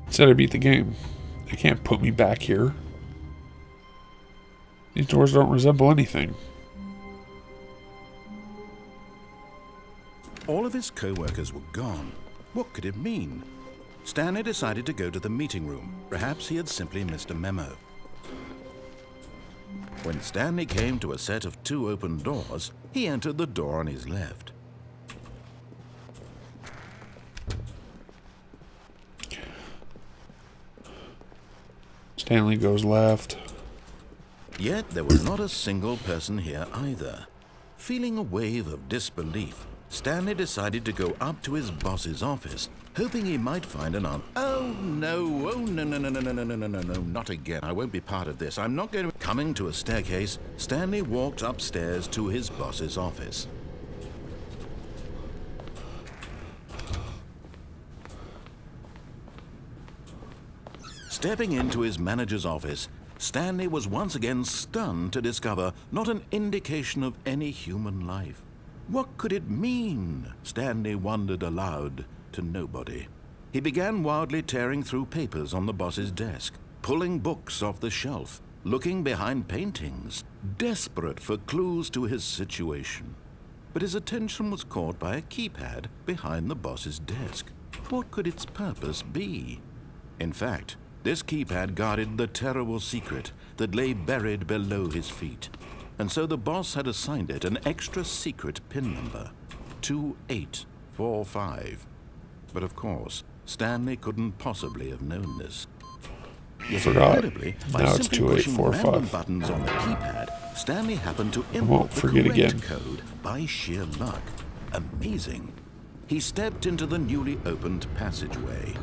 Said I beat the game. They can't put me back here. These doors don't resemble anything. All of his co-workers were gone. What could it mean? Stanley decided to go to the meeting room. Perhaps he had simply missed a memo. When Stanley came to a set of 2 open doors, he entered the door on his left. Stanley goes left. Yet there was not a single person here either. Feeling a wave of disbelief, Stanley decided to go up to his boss's office, hoping he might find an answer. Oh no, no, not again. I won't be part of this. I'm not going to... Coming to a staircase, Stanley walked upstairs to his boss's office. Stepping into his manager's office, Stanley was once again stunned to discover not an indication of any human life. What could it mean? Stanley wondered aloud to nobody. He began wildly tearing through papers on the boss's desk, pulling books off the shelf, looking behind paintings, desperate for clues to his situation. But his attention was caught by a keypad behind the boss's desk. What could its purpose be? In fact, this keypad guarded the terrible secret that lay buried below his feet. And so the boss had assigned it an extra secret PIN number, 2845. But of course, Stanley couldn't possibly have known this. Yet incredibly, by now it's simply pushing random 2845. buttons on the keypad, Stanley happened to I input won't the forget correct again. code by sheer luck. Amazing. He stepped into the newly opened passageway.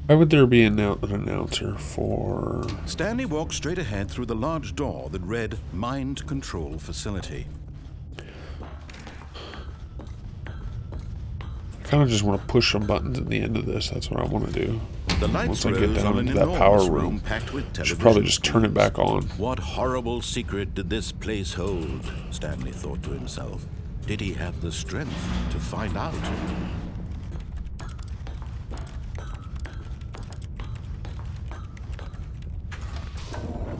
Why would there be an announcer for... Stanley walked straight ahead through the large door that read Mind Control Facility. I kind of just want to push some buttons at the end of this. That's what I want to do. The lights Once I get rose down on into an that power enormous room, packed with I should probably television just turn it back on. What horrible secret did this place hold? Stanley thought to himself. Did he have the strength to find out?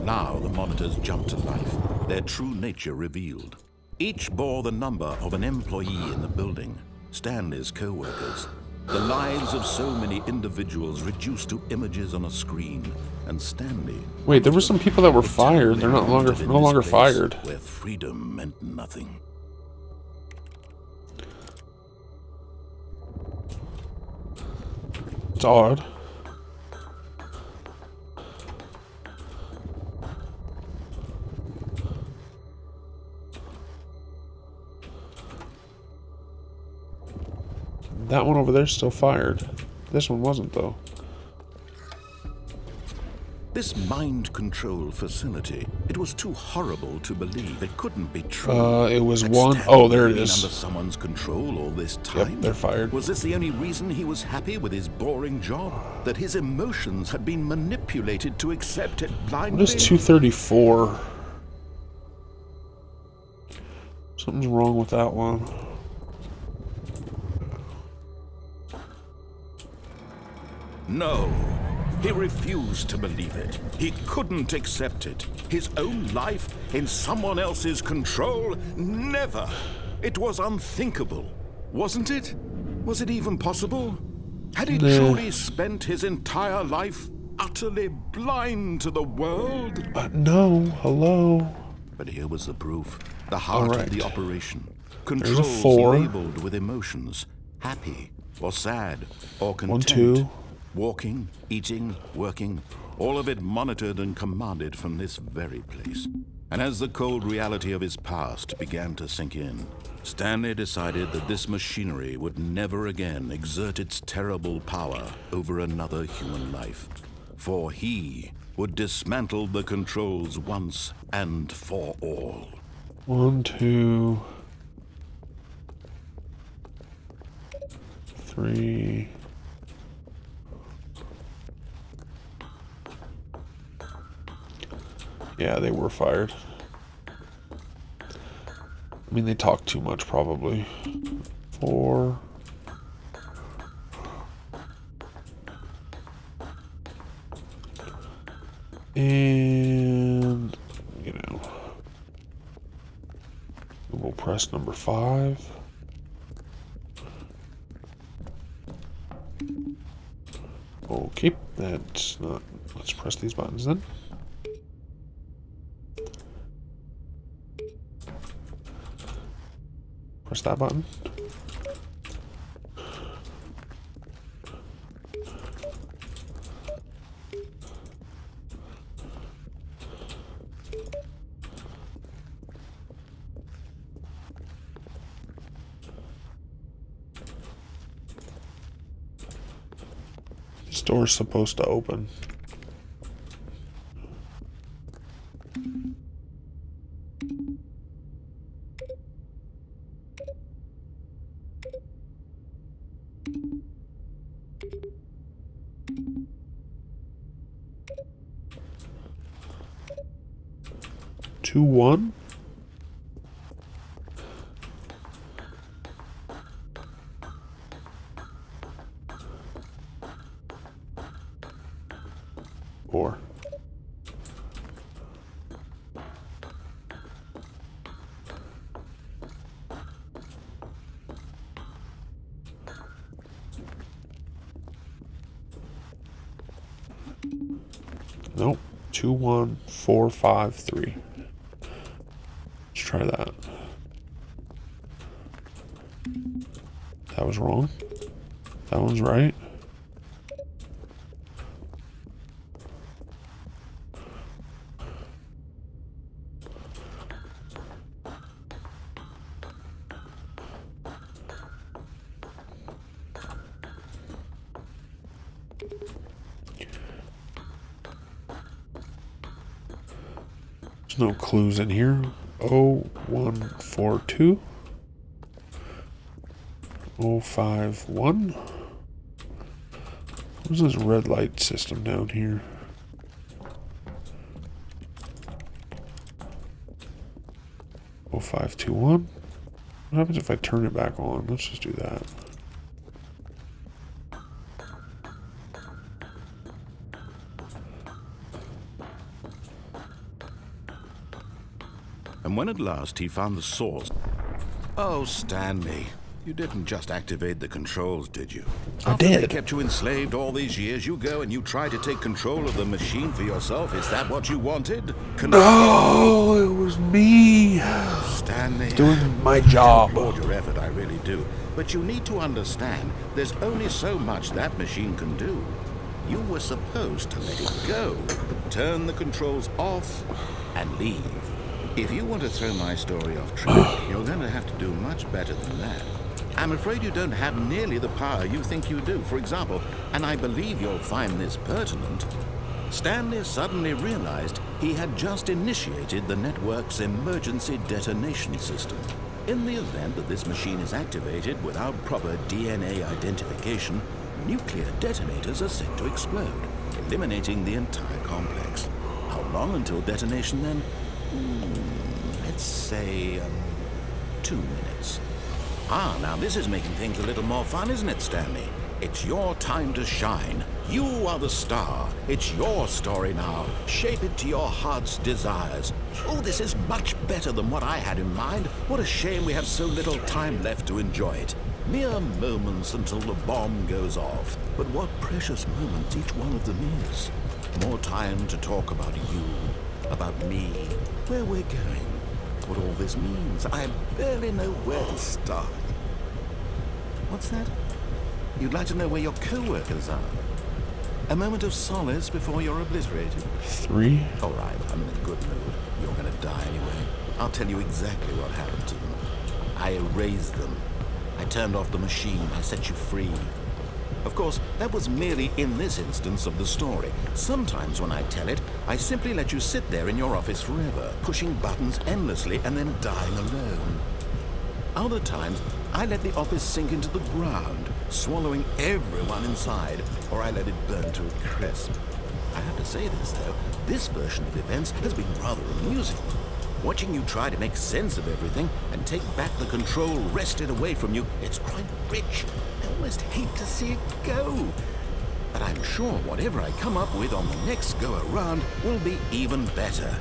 Now the monitors jumped to life, their true nature revealed. Each bore the number of an employee in the building, Stanley's co-workers. The lives of so many individuals reduced to images on a screen, and Stanley... Wait, there were some people that were fired. They're no longer fired. Where freedom meant nothing. It's odd. That one over there's still fired. This one wasn't, though. This mind control facility, it was too horrible to believe. It couldn't be true. It was Had one... Stanley Oh, there it been is. under someone's control all this time? Yep, they're fired. Was this the only reason he was happy with his boring job? That his emotions had been manipulated to accept it blindly? What is 234? Something's wrong with that one. No. He refused to believe it. He couldn't accept it. His own life in someone else's control? Never. It was unthinkable. Wasn't it? Was it even possible? Had he truly spent his entire life utterly blind to the world? No. Hello. But here was the proof. The heart of the operation. There's a Controls 4. labeled with emotions. Happy or sad or content. 1, 2. Walking, eating, working, all of it monitored and commanded from this very place. And as the cold reality of his past began to sink in, Stanley decided that this machinery would never again exert its terrible power over another human life. For he would dismantle the controls once and for all. 1, 2, 3, Yeah, they were fired. I mean, they talk too much, probably. 4. And, you know, we'll press number 5. Okay, that's not, let's press these buttons then. Press that button. This door's supposed to open. Two, 1. Or nope. 2, 1, 4, 5, 3. Let's try that. That was wrong. That one's right. There's no clues in here. 0142. 051. What's this red light system down here? Oh, 0521. What happens if I turn it back on? Let's just do that. And when at last he found the source... Oh, Stanley, you didn't just activate the controls, did you? I After did. They kept you enslaved all these years, you go and you try to take control of the machine for yourself. Is that what you wanted? No, it was me. Stanley, Doing my job. I applaud your effort, I really do. But you need to understand, there's only so much that machine can do. You were supposed to let it go, turn the controls off, and leave. If you want to throw my story off track, you're going to have to do much better than that. I'm afraid you don't have nearly the power you think you do. For example, and I believe you'll find this pertinent, Stanley suddenly realized he had just initiated the network's emergency detonation system. In the event that this machine is activated without proper DNA identification, nuclear detonators are set to explode, eliminating the entire complex. How long until detonation then? Let's say 2 minutes. Ah, now this is making things a little more fun, isn't it, Stanley? It's your time to shine. You are the star. It's your story now. Shape it to your heart's desires. Oh, this is much better than what I had in mind. What a shame we have so little time left to enjoy it. Mere moments until the bomb goes off. But what precious moments each one of them is. More time to talk about you, about me, where we're going, what all this means. I barely know where to start. What's that? You'd like to know where your co-workers are? A moment of solace before you're obliterated. 3. All right, I'm in a good mood. You're gonna die anyway. I'll tell you exactly what happened to them. I erased them. I turned off the machine. I set you free. Of course, that was merely in this instance of the story. Sometimes when I tell it, I simply let you sit there in your office forever, pushing buttons endlessly and then dying alone. Other times, I let the office sink into the ground, swallowing everyone inside, or I let it burn to a crisp. I have to say this, though. This version of events has been rather amusing. Watching you try to make sense of everything and take back the control wrested away from you, it's quite rich. I almost hate to see it go. But I'm sure whatever I come up with on the next go-around will be even better.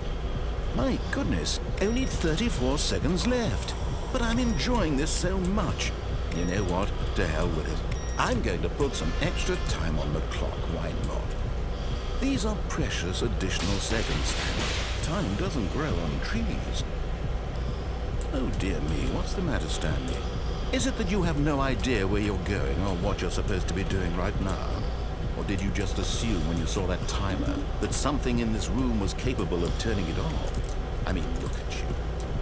My goodness, only 34 seconds left. But I'm enjoying this so much. You know what? To hell with it. I'm going to put some extra time on the clock, why not? These are precious additional seconds. Time doesn't grow on trees. Oh dear me, what's the matter, Stanley? Is it that you have no idea where you're going or what you're supposed to be doing right now? Or did you just assume when you saw that timer that something in this room was capable of turning it off? I mean, look at you.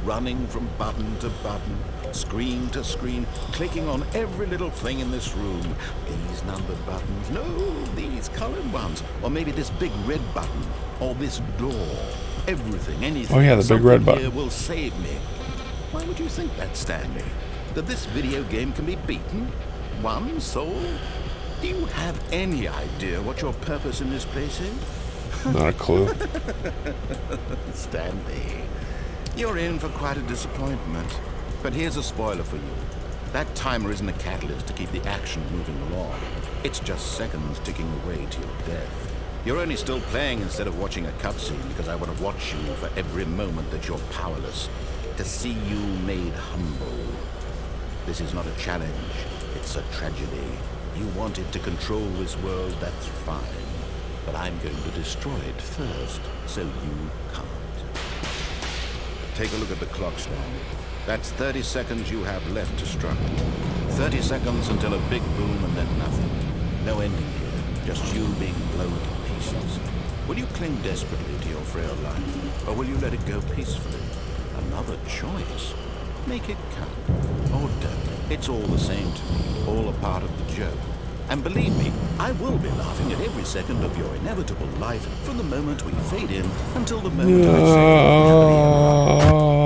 Running from button to button, screen to screen, clicking on every little thing in this room. These numbered buttons, no, these colored ones. Or maybe this big red button, or this door. Everything, anything. Oh yeah, the big red button here will save me. Why would you think that, Stanley? That this video game can be beaten? Won? Sold? Do you have any idea what your purpose in this place is? Not a clue. Stanley, you're in for quite a disappointment. But here's a spoiler for you. That timer isn't a catalyst to keep the action moving along. It's just seconds ticking away to your death. You're only still playing instead of watching a cutscene because I want to watch you for every moment that you're powerless. To see you made humble. This is not a challenge. It's a tragedy. You wanted to control this world, that's fine. But I'm going to destroy it first, so you can't. Take a look at the clock, Stanley. That's 30 seconds you have left to struggle. 30 seconds until a big boom and then nothing. No ending here, just you being blown to pieces. Will you cling desperately to your frail life, or will you let it go peacefully? Another choice. Make it count. Or don't. It's all the same to me, all a part of the joke. And believe me, I will be laughing at every second of your inevitable life from the moment we fade in until the moment I say,